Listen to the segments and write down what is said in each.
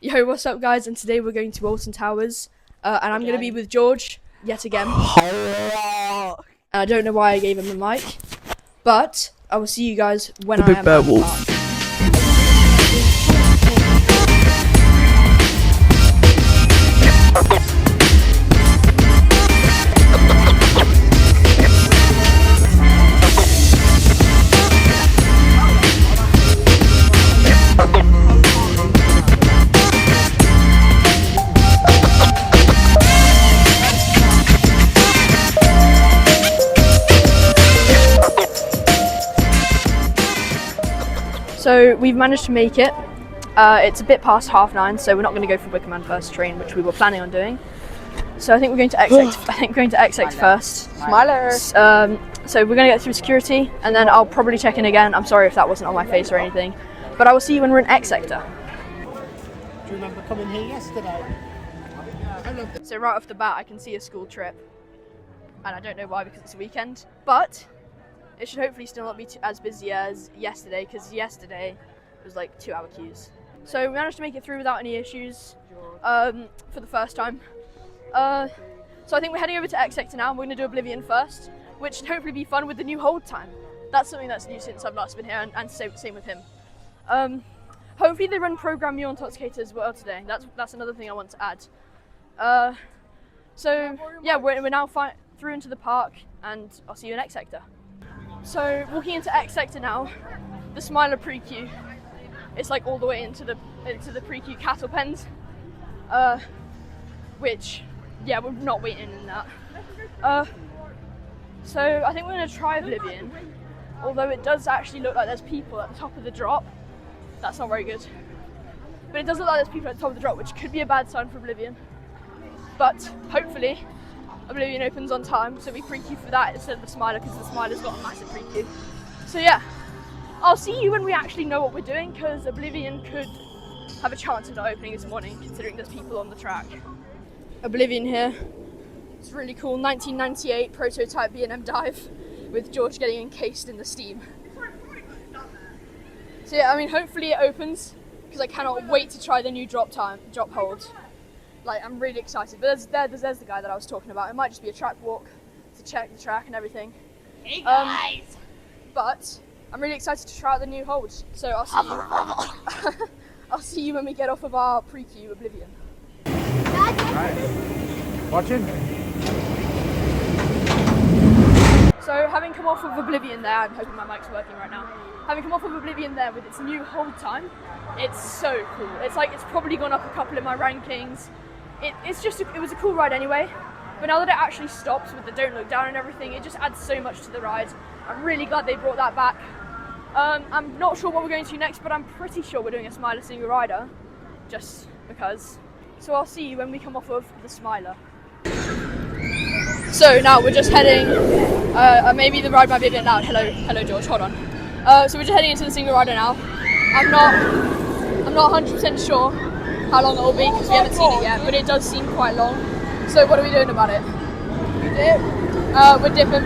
Yo, what's up guys? And today we're going to Alton Towers, and I'm going to be with George yet again. Hello. I don't know why I gave him the mic, but I will see you guys when I am at the park. So we've managed to make it. It's a bit past 9:30, so we're not going to go for Wickerman first train, which we were planning on doing. So I think we're going to exit first. Smiler. So we're going to get through security, and then I'll probably check in again. I'm sorry if that wasn't on my face or anything, but I will see you when we're in X sector. Do you remember coming here yesterday? So right off the bat, I can see a school trip, and I don't know why because it's a weekend, but it should hopefully still not be as busy as yesterday, because yesterday it was like 2-hour queues. So we managed to make it through without any issues for the first time. So I think we're heading over to X sector now. We're going to do Oblivion first, which should hopefully be fun with the new hold time. That's something that's new since I've last been here, and same with him. Hopefully they run Program You on Toxicator as well today. That's another thing I want to add. So yeah, we're now through into the park, and I'll see you in X sector. So walking into X sector now, the Smiler pre-queue. It's like all the way into the pre-queue cattle pens, which yeah, we're not waiting in that. So I think we're going to try Oblivion, although it does actually look like there's people at the top of the drop. That's not very good, but it does look like there's people at the top of the drop, which could be a bad sign for Oblivion. But hopefully Oblivion opens on time, so we pre-queue for that instead of the Smiler, because the Smiler's got a massive pre-queue. So yeah, I'll see you when we actually know what we're doing, because Oblivion could have a chance of not opening this morning, considering there's people on the track. Oblivion here. It's really cool, 1998 prototype B&M dive, with George getting encased in the steam. So yeah, I mean, hopefully it opens, because I cannot wait to try the new drop hold. Like, I'm really excited, but there's the guy that I was talking about. It might just be a track walk to check the track and everything. Hey guys! But I'm really excited to try out the new holds. So I'll see you. I'll see you when we get off of our pre-queue Oblivion. Right. Watching? So having come off of Oblivion there, I'm hoping my mic's working right now. Having come off of Oblivion there with its new hold time, it's so cool. It's like it's probably gone up a couple in my rankings. It was a cool ride anyway, but now that it actually stops with the don't look down and everything, it just adds so much to the ride. I'm really glad they brought that back. I'm not sure what we're going to next, but I'm pretty sure we're doing a Smiler single rider, just because. So I'll see you when we come off of the Smiler. So now we're just heading, maybe the ride might be a bit loud. Hello George, hold on. So we're just heading into the single rider now. I'm not 100% sure how long it will be, because we haven't seen it yet, but it does seem quite long. So what are we doing about it? We're dipping.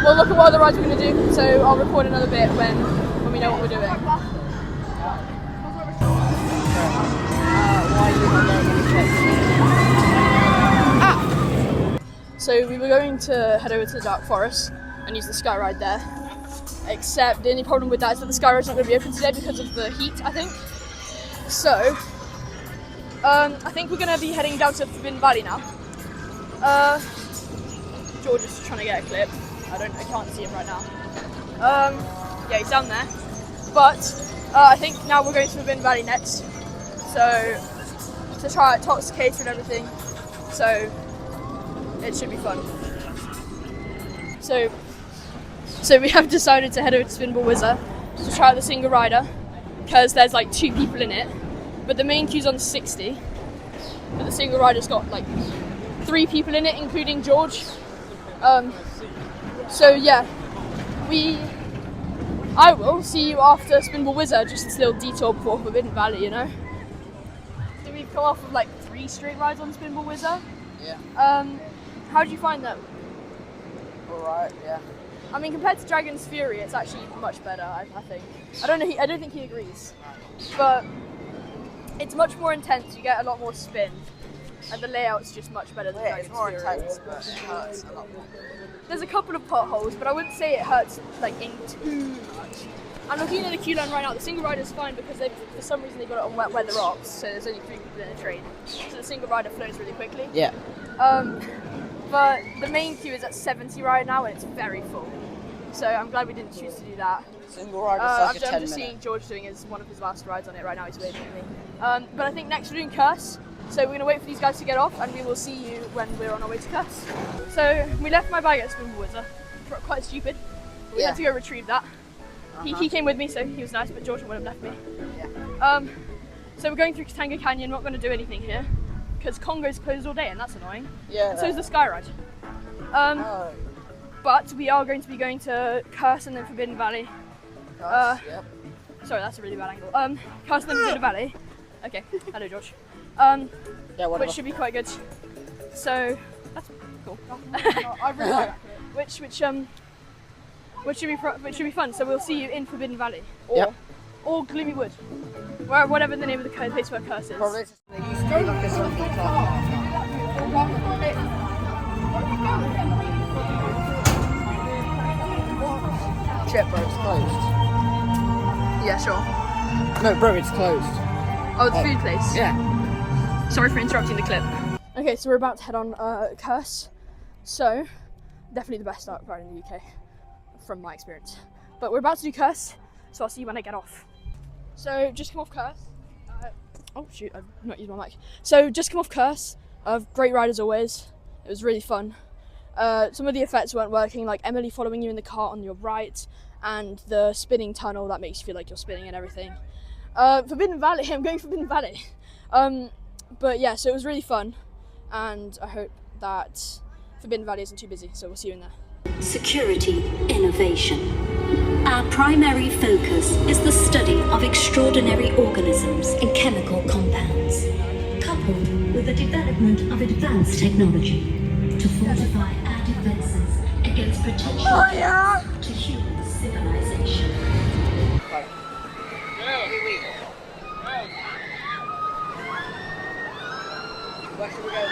We'll look at what other rides we're going to do, so I'll record another bit when we know what we're doing. So we were going to head over to the Dark Forest and use the Sky Ride there, except the only problem with that is that the Sky Ride's not going to be open today because of the heat, I think. So I think we're going to be heading down to Forbidden Valley now. George is trying to get a clip. I can't see him right now. Yeah, he's down there. But I think now we're going to Forbidden Valley next. So to try out Toxicator and everything. So it should be fun. So we have decided to head over to Spinball Whizzer to try out the single rider, because there's like 2 people in it, but the main queue's on 60, but the single rider's got like 3 people in it, including George. So yeah, I will see you after Spinball Whizzer, just a little detour before Forbidden Valley, you know. So we've come off of like 3 straight rides on Spinball Whizzer. Yeah. How did you find that? Alright, yeah. I mean, compared to Dragon's Fury, it's actually much better, I think. I don't think he agrees, but it's much more intense. You get a lot more spin, and the layout's just much better than Yeah, Dragon it's more Experience. intense, but it hurts a lot more. There's a couple of potholes, but I wouldn't say it hurts like in too much. I'm looking at the queue line right now. The single rider's fine because for some reason they got it on wet weather ops, so there's only 3 people in a train. So the single rider flows really quickly. Yeah. But the main queue is at 70 right now and it's very full. So I'm glad we didn't choose to do that. Single rider's like a I'm 10 just minute. seeing George doing one of his last rides on it right now. He's waving at me. But I think next we're doing Curse. So we're going to wait for these guys to get off and we will see you when we're on our way to Curse. So we left my bag at Spoonwoods. Quite stupid. We had to go retrieve that. He came with me, so he was nice, but George and Willem left me. Yeah. So we're going through Katanga Canyon, not going to do anything here, because Congo's closed all day, and that's annoying. Yeah. And so is the Sky Ride. But we are going to be going to Curse and then Forbidden Valley. Yep. Sorry, that's a really bad angle. Curse and then Forbidden Valley. Okay, hello George. Yeah, whatever. Which should be quite good. So, that's cool. I really like that. Which should be fun. So we'll see you in Forbidden Valley or Gloomy Wood, whatever the name of the place where Curse is. Probably there used to be like a zombie club. Shit, bro, it's closed. Yeah, sure. No, bro, it's closed. Oh, the food place. Yeah. Sorry for interrupting the clip. Okay, so we're about to head on Curse. So, definitely the best dark ride in the UK, from my experience. But we're about to do Curse, so I'll see you when I get off. So, just come off Curse. Oh shoot, I've not used my mic. So, just come off Curse. Great ride as always. It was really fun. Some of the effects weren't working, like Emily following you in the car on your right, and the spinning tunnel that makes you feel like you're spinning and everything. Forbidden Valley, I'm going Forbidden Valley. But yeah, so it was really fun, and I hope that Forbidden Valley isn't too busy, so we'll see you in there. Security innovation. Our primary focus is the study of extraordinary organisms and chemical compounds, coupled with the development of advanced technology to fortify our defenses against potential threats to human civilization. Where should we go then?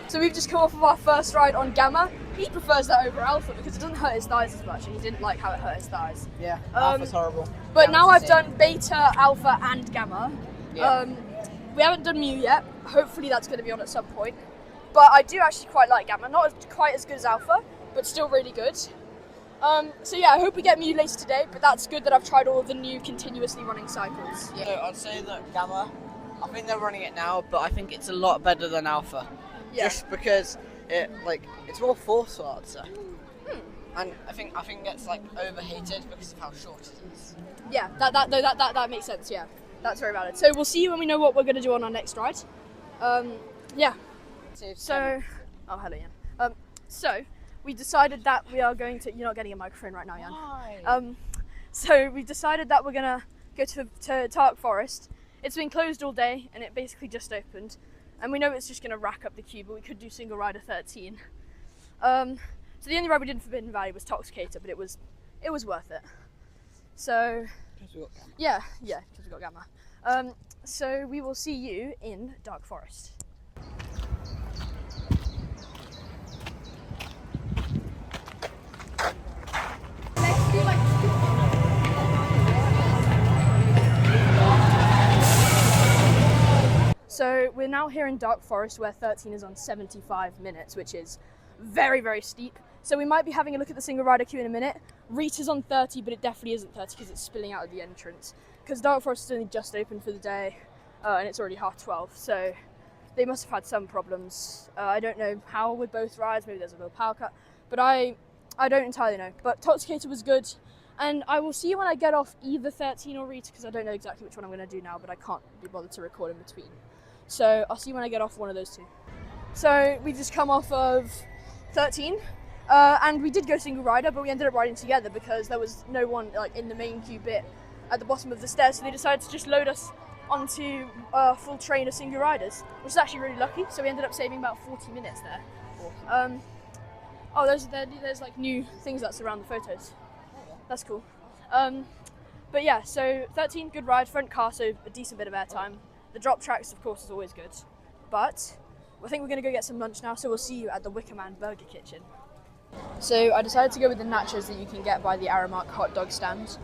So we've just come off of our first ride on Gamma. He prefers that over Alpha because it doesn't hurt his thighs as much, and he didn't like how it hurt his thighs. Yeah, Alpha's horrible. But now I've Gamma's done Beta, Alpha, and Gamma. Yeah. We haven't done Mu yet. Hopefully that's going to be on at some point. But I do actually quite like Gamma. Not quite as good as Alpha, but still really good. So yeah, I hope we get Mu later today, but that's good that I've tried all of the new continuously running cycles. Yeah, so I'd say that Gamma, I think they're running it now, but I think it's a lot better than Alpha. Yeah. Just because it's more forceful, I'd say. And I think it's like overheated because of how short it is. Yeah, that makes sense. Yeah, that's very valid. So we'll see you when we know what we're going to do on our next ride. Yeah. So, oh hello, Jan. So we decided that we are going to. You're not getting a microphone right now, Jan. Why? So we decided that we're gonna go to Dark Forest. It's been closed all day, and it basically just opened. And we know it's just gonna rack up the queue, but we could do single rider 13. So the only ride we did in Forbidden Valley was Toxicator, but it was worth it. So yeah, because we got Gamma. So we will see you in Dark Forest. So we're now here in Dark Forest where 13 is on 75 minutes, which is very, very steep. So we might be having a look at the single rider queue in a minute. Rita's on 30, but it definitely isn't 30 because it's spilling out of the entrance. Because Dark Forest is only just open for the day, and it's already 12:30, so they must have had some problems. I don't know how with both rides, maybe there's a little power cut, but I don't entirely know. But Toxicator was good, and I will see you when I get off either 13 or Rita, because I don't know exactly which one I'm going to do now, but I can't be bothered to record in between. So I'll see you when I get off one of those two. So we just come off of 13, and we did go single rider, but we ended up riding together because there was no one like in the main queue bit at the bottom of the stairs, so they decided to just load us onto a full train of single riders, which is actually really lucky. So we ended up saving about 40 minutes there. There's like new things that surround the photos. That's cool. But yeah, so 13, good ride, front car, so a decent bit of airtime. The drop tracks, of course, is always good. But I think we're going to go get some lunch now, so we'll see you at the Wicker Man Burger Kitchen. So I decided to go with the nachos that you can get by the Aramark hot dog stand.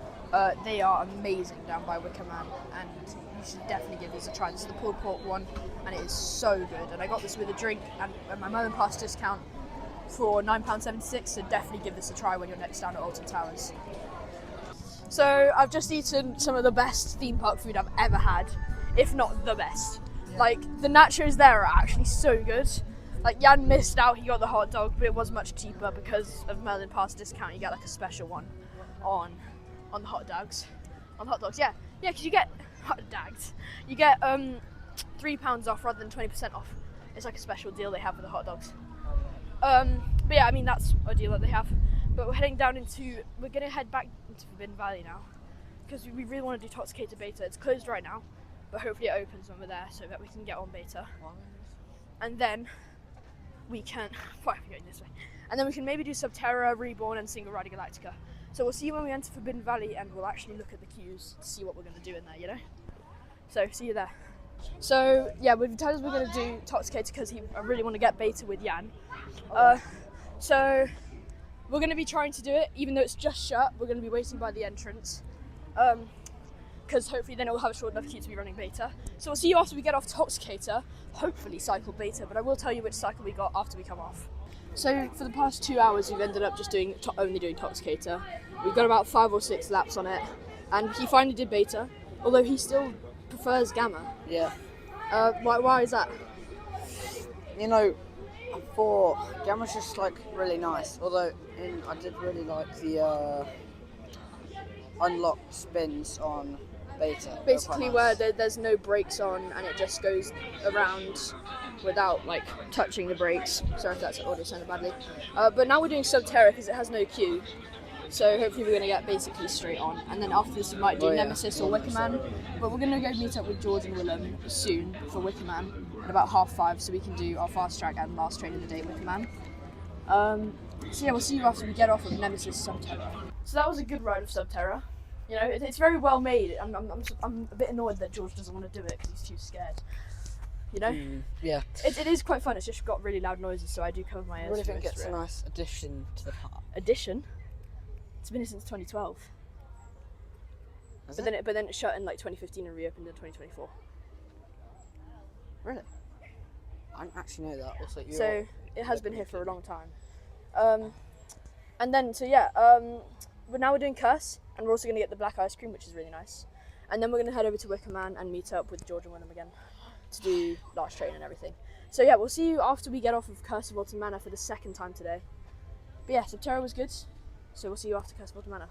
They are amazing down by Wicker Man, and you should definitely give these a try. This is the pulled pork one, and it is so good. And I got this with a drink and my mum and pa's discount for £9.76, so definitely give this a try when you're next down at Alton Towers. So I've just eaten some of the best theme park food I've ever had, if not the best. Like, the nachos there are actually so good. Like, Jan missed out, he got the hot dog, but it was much cheaper because of Merlin Pass discount. You get like a special one on the hot dogs. On the hot dogs, yeah, because you get hot dogs. You get £3 off rather than 20% off. It's like a special deal they have with the hot dogs. But yeah, I mean, that's a deal that they have. But we're heading down we're gonna head back into Forbidden Valley now because we really want to do Toxicator Beta. It's closed right now, but hopefully it opens when we're there so that we can get on Beta. And then we can, why are we going this way? And then we can maybe do Subterra, Reborn, and Single Rider Galactica. So we'll see you when we enter Forbidden Valley, and we'll actually look at the queues to see what we're going to do in there, you know? So, see you there. So, yeah, we've decided we're going to do Toxicator because I really want to get Beta with Jan. So, we're going to be trying to do it, even though it's just shut. We're going to be waiting by the entrance. Because hopefully then it will have a short enough queue to be running Beta. So we'll see you after we get off Toxicator, hopefully cycle Beta, but I will tell you which cycle we got after we come off. So for the past 2 hours we've ended up just only doing Toxicator. We've got about 5 or 6 laps on it, and he finally did Beta, although he still prefers Gamma. Yeah. Why is that? You know, I thought Gamma's just like really nice, although I did really like the unlocked spins on Beta. Basically where there's no brakes on and it just goes around without like touching the brakes. Sorry if that's audio sounded badly. But now we're doing Subterra because it has no queue. So hopefully we're going to get basically straight on. And then after this we might do Nemesis or Wicker Man. But we're going to go meet up with George and Willem soon for Wicker Man at about 5:30 so we can do our fast track and last train of the day Wicker Man. So yeah, we'll see you after we get off of Nemesis Subterra. So that was a good ride of Subterra. You know, it's very well made. I'm a bit annoyed that George doesn't want to do it because he's too scared. You know? Yeah. It is quite fun. It's just got really loud noises, so I do cover my ears. I really think it's a nice addition to the park. Addition? It's been here since 2012. But then it shut in like 2015 and reopened in 2024. Really? I didn't actually know that. So it has been here for a long time. And then but now we're doing Curse, and we're also going to get the black ice cream, which is really nice. And then we're going to head over to Wicker Man and meet up with George and Willem again to do last train and everything. So yeah, we'll see you after we get off of Curse of Alton Manor for the second time today. But yeah, Subterra was good, so we'll see you after Curse of Alton Manor.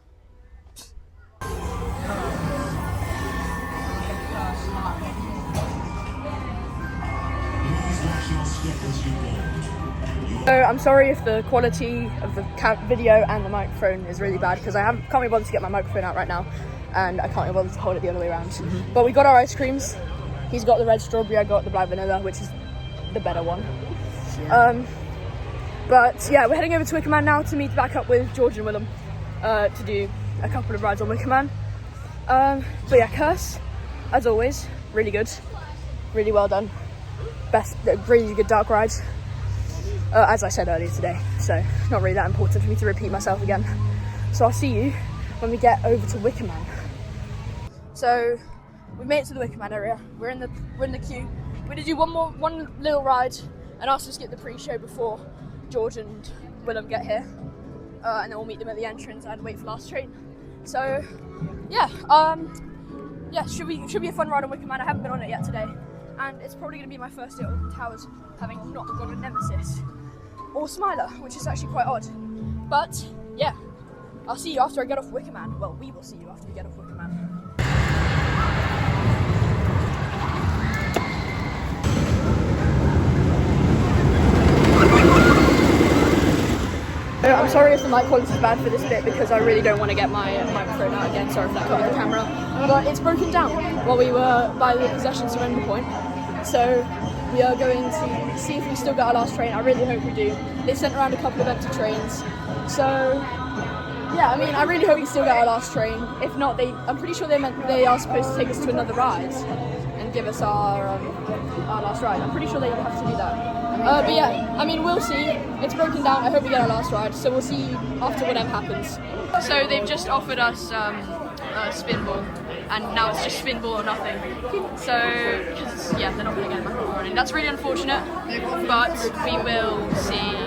So I'm sorry if the quality of the video and the microphone is really bad because I can't be bothered to get my microphone out right now and I can't be bothered to hold it the other way around. But we got our ice creams. He's got the red strawberry, I got the black vanilla, which is the better one. Yeah. But yeah, we're heading over to Wicker Man now to meet back up with George and Willem to do a couple of rides on Wicker Man. But yeah, Curse, as always, really good, really well done. Really good dark ride. As I said earlier today, so not really that important for me to repeat myself again. So I'll see you when we get over to Wicker Man. So we made it to the Wicker Man area. We're in the queue. We're gonna do one little ride and also skip the pre-show before George and Willem get here, and then we'll meet them at the entrance and wait for last train. So yeah, should be a fun ride on Wicker Man. I haven't been on it yet today, and it's probably gonna be my first day at Alton Towers having not got a Nemesis or Smiler, which is actually quite odd. But yeah, I'll see you after I get off Wicker Man. Well, we will see you after we get off Wicker Man. I'm sorry if the mic quality is bad for this bit because I really don't want to get my microphone out again. Sorry if that covered the camera. But it's broken down while we were by the possession surrender point. So we are going to see if we still got our last train. I really hope we do. They sent around a couple of empty trains. So Yeah, I mean, I really hope we still get our last train. If not, I'm pretty sure they are supposed to take us to another ride and give us our last ride. I'm pretty sure they have to do that. But yeah, I mean, we'll see. It's broken down. I hope we get our last ride. So we'll see you after whatever happens. So they've just offered us a spin ball, and now it's just spin ball or nothing. So, because yeah, they're not going to get it back up and running. That's really unfortunate, but we will see.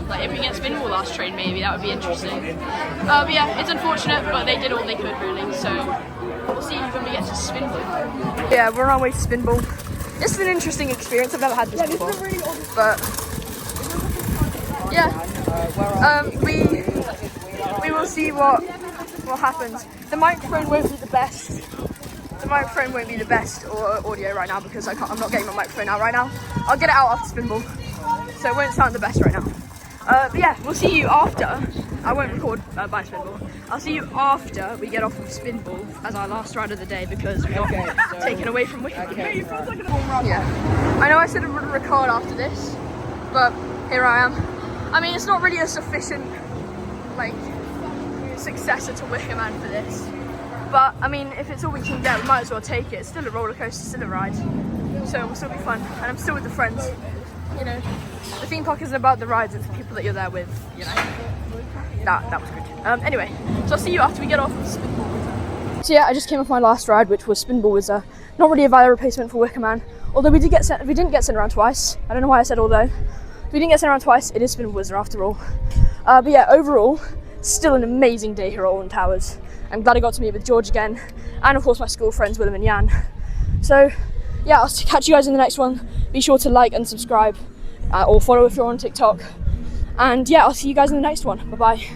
Like, if we get spin ball last train, maybe that would be interesting. But yeah, it's unfortunate, but they did all they could really. So we'll see when we get to spin ball. Yeah, we're on our way to spin ball. This is an interesting experience. I've never had this before, but yeah, we will see what happens. The microphone won't be the best. The microphone won't be the best or audio right now because I'm not getting my microphone out right now. I'll get it out after spin ball, so it won't sound the best right now. But yeah, we'll see you after. I won't record by spin ball. I'll see you after we get off of spin ball as our last ride of the day because we got taken away from Wicked. Yeah, I know I said I would record after this, but here I am. I mean, it's not really a sufficient like successor to Wicker Man for this, but I mean, if it's all we can get, we might as well take it. It's still a roller coaster, still a ride, so it'll still be fun, and I'm still with the friends. You know, the theme park isn't about the rides; it's the people that you're there with. You know, that was good. Anyway, so I'll see you after we get off of spin ball. So yeah, I just came off my last ride, which was spin ball. Was not really a valid replacement for Wicker Man, although we didn't get sent around twice. I don't know why I said although. We didn't get sent around twice. It is Spin Ball Wizard after all. But yeah, overall, still an amazing day here at Alton Towers. I'm glad I got to meet with George again, and of course my school friends Willem and Jan. So yeah, I'll catch you guys in the next one. Be sure to like and subscribe, or follow if you're on TikTok. And yeah, I'll see you guys in the next one. Bye bye.